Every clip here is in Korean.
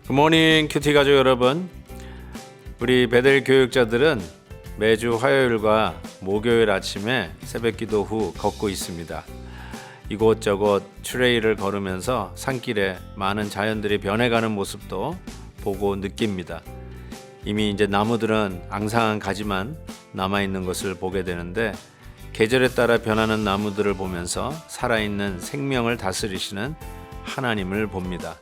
굿모닝 큐티 가족 여러분, 우리 베델 교육자들은 매주 화요일과 목요일 아침에 새벽기도 후 걷고 있습니다. 이곳저곳 트레일을 걸으면서 산길에 많은 자연들이 변해가는 모습도 보고 느낍니다. 이미 이제 나무들은 앙상한 가지만 남아있는 것을 보게 되는데, 계절에 따라 변하는 나무들을 보면서 살아있는 생명을 다스리시는 하나님을 봅니다.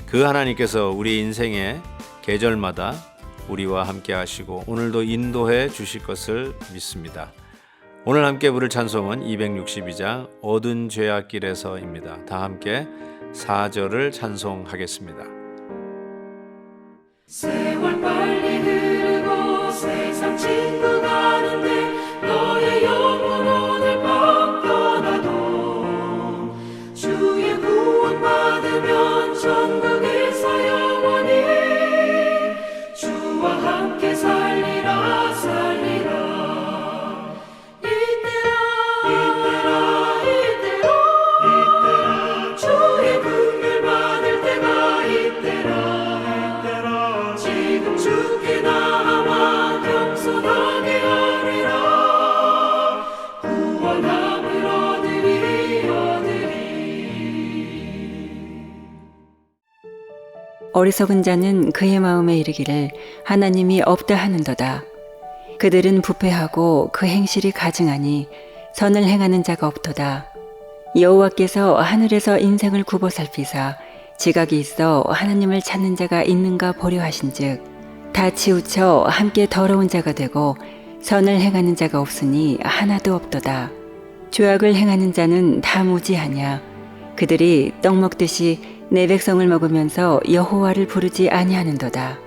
그 하나님께서 우리 인생의 계절마다 우리와 함께 하시고 오늘도 인도해 주실 것을 믿습니다. 오늘 함께 부를 찬송은 262장 어두운 죄악길에서입니다. 다 함께 4절을 찬송하겠습니다. 세월 빨리 흐르고 세상 친구 가는데 너의 영혼 오늘 밤 떠나도 주의 구원 받으면 천국에서 영원히 주와 함께 살리라 살리라. 이때라 주의 긍휼 받을 때가 이때라. 지금 주께 나와 겸손하게 하리라. 구원함을 얻으리. 어리석은 자는 그의 마음에 이르기를 하나님이 없다 하는도다. 그들은 부패하고 그 행실이 가증하니 선을 행하는 자가 없도다. 여호와께서 하늘에서 인생을 굽어 살피사 지각이 있어 하나님을 찾는 자가 있는가 보려 하신즉 다 치우쳐 함께 더러운 자가 되고 선을 행하는 자가 없으니 하나도 없도다. 죄악을 행하는 자는 다 무지하냐. 그들이 떡 먹듯이 내 백성을 먹으면서 여호와를 부르지 아니하는도다.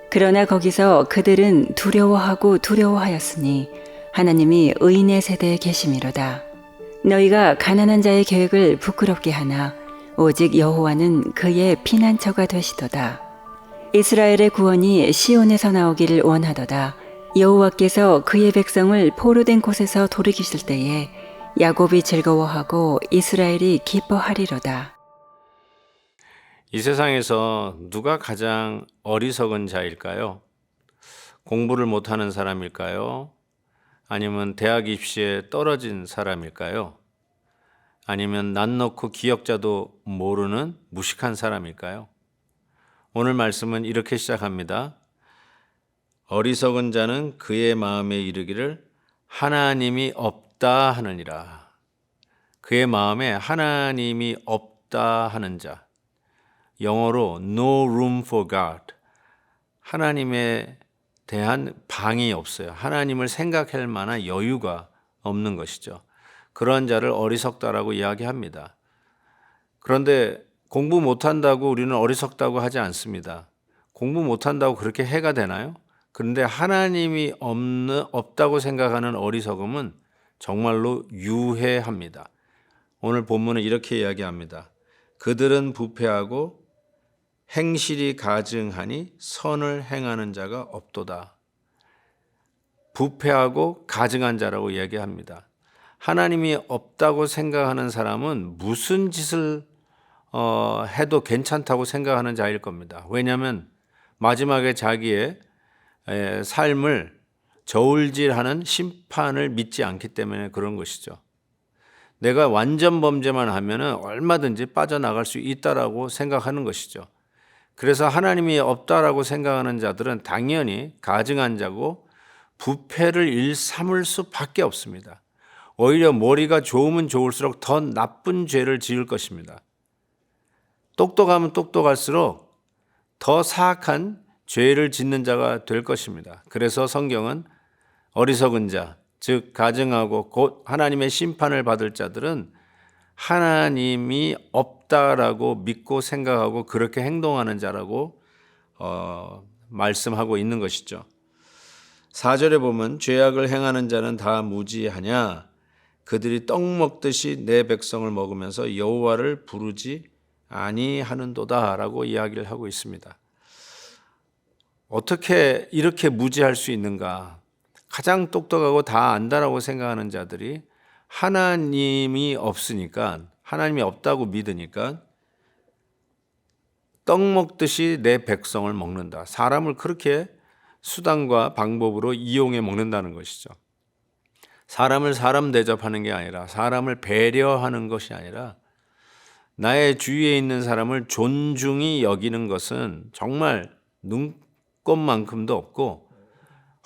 그러나 거기서 그들은 두려워하고 두려워하였으니 하나님이 의인의 세대에 계심이로다. 너희가 가난한 자의 계획을 부끄럽게 하나 오직 여호와는 그의 피난처가 되시도다. 이스라엘의 구원이 시온에서 나오기를 원하도다. 여호와께서 그의 백성을 포로된 곳에서 돌이키실 때에 야곱이 즐거워하고 이스라엘이 기뻐하리로다. 이 세상에서 누가 가장 어리석은 자일까요? 공부를 못하는 사람일까요? 아니면 대학 입시에 떨어진 사람일까요? 아니면 낯 놓고 기역자도 모르는 무식한 사람일까요? 오늘 말씀은 이렇게 시작합니다. 어리석은 자는 그의 마음에 이르기를 하나님이 없다 하느니라. 그의 마음에 하나님이 없다 하는 자, 영어로 no room for God, 하나님에 대한 방이 없어요. 하나님을 생각할 만한 여유가 없는 것이죠. 그런 자를 어리석다라고 이야기합니다. 그런데 공부 못한다고 우리는 어리석다고 하지 않습니다. 공부 못한다고 그렇게 해가 되나요? 그런데 하나님이 없다고 생각하는 어리석음은 정말로 유해합니다. 오늘 본문은 이렇게 이야기합니다. 그들은 부패하고 행실이 가증하니 선을 행하는 자가 없도다. 부패하고 가증한 자라고 이야기합니다. 하나님이 없다고 생각하는 사람은 무슨 짓을 해도 괜찮다고 생각하는 자일 겁니다. 왜냐하면 마지막에 자기의 삶을 저울질하는 심판을 믿지 않기 때문에 그런 것이죠. 내가 완전 범죄만 하면 얼마든지 빠져나갈 수 있다라고 생각하는 것이죠. 그래서 하나님이 없다라고 생각하는 자들은 당연히 가증한 자고 부패를 일삼을 수밖에 없습니다. 오히려 머리가 좋으면 좋을수록 더 나쁜 죄를 지을 것입니다. 똑똑하면 똑똑할수록 더 사악한 죄를 짓는 자가 될 것입니다. 그래서 성경은 어리석은 자, 즉 가증하고 곧 하나님의 심판을 받을 자들은 하나님이 없다라고 믿고 생각하고 그렇게 행동하는 자라고 말씀하고 있는 것이죠. 4절에 보면 죄악을 행하는 자는 다 무지하냐. 그들이 떡 먹듯이 내 백성을 먹으면서 여호와를 부르지 아니하는도다라고 이야기를 하고 있습니다. 어떻게 이렇게 무지할 수 있는가? 가장 똑똑하고 다 안다라고 생각하는 자들이 하나님이 없으니까, 하나님이 없다고 믿으니까 떡 먹듯이 내 백성을 먹는다. 사람을 그렇게 수단과 방법으로 이용해 먹는다는 것이죠. 사람을 사람 대접하는 게 아니라, 사람을 배려하는 것이 아니라, 나의 주위에 있는 사람을 존중히 여기는 것은 정말 눈꼽만큼도 없고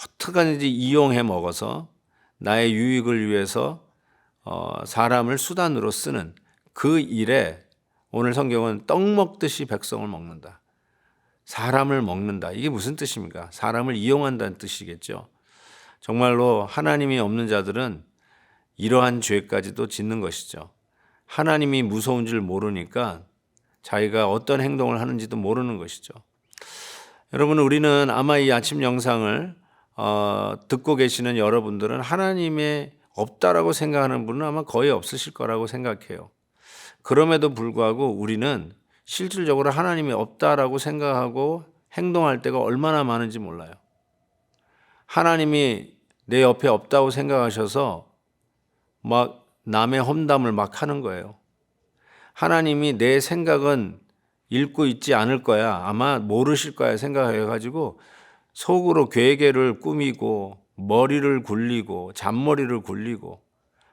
어떻게 하는지 이용해 먹어서 나의 유익을 위해서 사람을 수단으로 쓰는 그 일에 오늘 성경은 떡 먹듯이 백성을 먹는다. 사람을 먹는다. 이게 무슨 뜻입니까? 사람을 이용한다는 뜻이겠죠. 정말로 하나님이 없는 자들은 이러한 죄까지도 짓는 것이죠. 하나님이 무서운 줄 모르니까 자기가 어떤 행동을 하는지도 모르는 것이죠. 여러분, 우리는 아마 이 아침 영상을 듣고 계시는 여러분들은 하나님의 없다라고 생각하는 분은 아마 거의 없으실 거라고 생각해요. 그럼에도 불구하고 우리는 실질적으로 하나님이 없다라고 생각하고 행동할 때가 얼마나 많은지 몰라요. 하나님이 내 옆에 없다고 생각하셔서 막 남의 험담을 막 하는 거예요. 하나님이 내 생각은 읽고 있지 않을 거야, 아마 모르실 거야 생각해가지고 속으로 괴계를 꾸미고 머리를 굴리고 잔머리를 굴리고,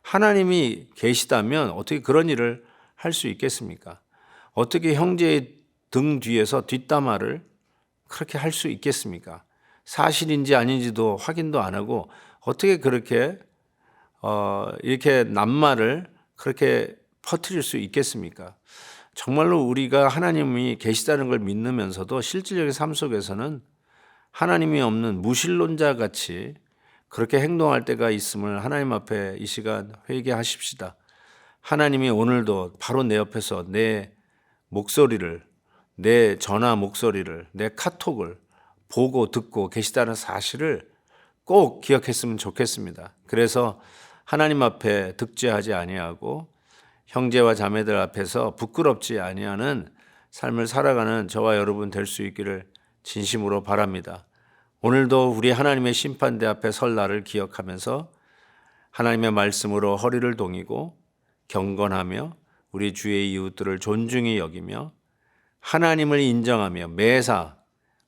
하나님이 계시다면 어떻게 그런 일을 할 수 있겠습니까? 어떻게 형제의 등 뒤에서 뒷담화를 그렇게 할 수 있겠습니까? 사실인지 아닌지도 확인도 안 하고 어떻게 그렇게 이렇게 낱말을 그렇게 퍼뜨릴 수 있겠습니까? 정말로 우리가 하나님이 계시다는 걸 믿으면서도 실질적인 삶 속에서는 하나님이 없는 무신론자 같이 그렇게 행동할 때가 있음을 하나님 앞에 이 시간 회개하십시다. 하나님이 오늘도 바로 내 옆에서 내 목소리를, 내 전화 목소리를, 내 카톡을 보고 듣고 계시다는 사실을 꼭 기억했으면 좋겠습니다. 그래서 하나님 앞에 득죄하지 아니하고 형제와 자매들 앞에서 부끄럽지 아니하는 삶을 살아가는 저와 여러분 될 수 있기를 진심으로 바랍니다. 오늘도 우리 하나님의 심판대 앞에 설 날을 기억하면서 하나님의 말씀으로 허리를 동이고 경건하며 우리 주의 이웃들을 존중히 여기며 하나님을 인정하며 매사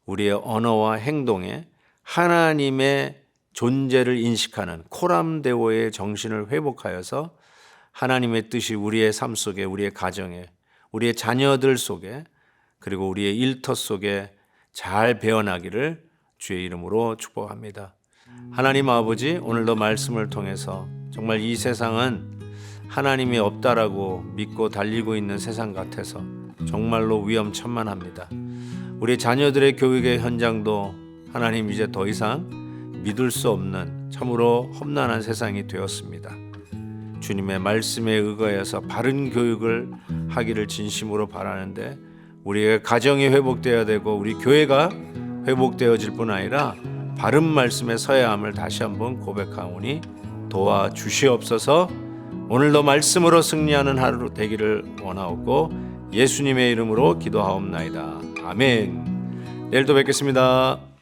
우리의 언어와 행동에 하나님의 존재를 인식하는 코람데오의 정신을 회복하여서 하나님의 뜻이 우리의 삶 속에, 우리의 가정에, 우리의 자녀들 속에, 그리고 우리의 일터 속에 잘 배어나기를 주의 이름으로 축복합니다. 하나님 아버지, 오늘도 말씀을 통해서 정말 이 세상은 하나님이 없다라고 믿고 달리고 있는 세상 같아서 정말로 위험천만합니다. 우리 자녀들의 교육의 현장도 하나님 이제 더 이상 믿을 수 없는 참으로 험난한 세상이 되었습니다. 주님의 말씀에 의거해서 바른 교육을 하기를 진심으로 바라는데 우리의 가정이 회복되어야 되고 우리 교회가 회복되어질 뿐 아니라 바른 말씀에 서야 함을 다시 한번 고백하오니 도와주시옵소서. 오늘도 말씀으로 승리하는 하루 되기를 원하옵고 예수님의 이름으로 기도하옵나이다. 아멘. 내일도 뵙겠습니다.